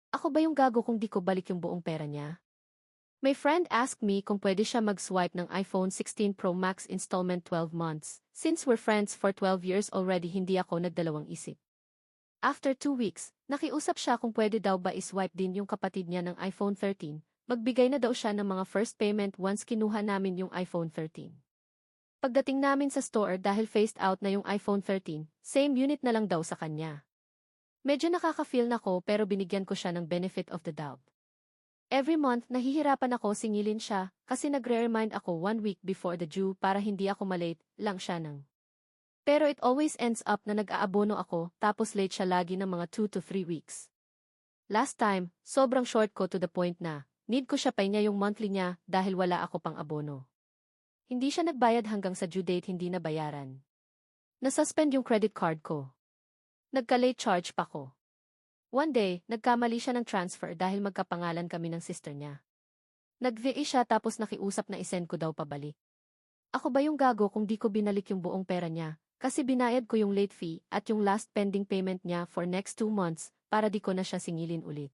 Ako ba yung gago kung di ko balik yung buong pera niya? My friend asked me kung pwede siya mag-swipe ng iPhone 16 Pro Max installment 12 months. Since we're friends for 12 years already, hindi ako nagdalawang isip. After 2 weeks, nakiusap siya kung pwede daw ba iswipe din yung kapatid niya ng iPhone 13. Magbigay na daw siya ng mga first payment once kinuha namin yung iPhone 13. Pagdating namin sa store dahil phased out na yung iPhone 13, same unit na lang daw sa kanya. Medyo nakaka-feel na ko pero binigyan ko siya ng benefit of the doubt. Every month nahihirapan ako singilin siya kasi nagre-remind ako 1 week before the due para hindi ako malate lang siya nang. Pero it always ends up na nag-aabono ako tapos late siya lagi ng mga 2 to 3 weeks. Last time, sobrang short ko to the point na need ko siya pay niya yung monthly niya dahil wala ako pang abono. Hindi siya nagbayad hanggang sa due date hindi na bayaran. Nasuspend yung credit card ko. Nagka-late charge pa ko. One day, nagkamali siya ng transfer dahil magkapangalan kami ng sister niya. Nag-VA siya tapos nakiusap na isend ko daw pabalik. Ako ba yung gago kung di ko binalik yung buong pera niya? Kasi binayad ko yung late fee at yung last pending payment niya for next 2 months para di ko na siya singilin ulit.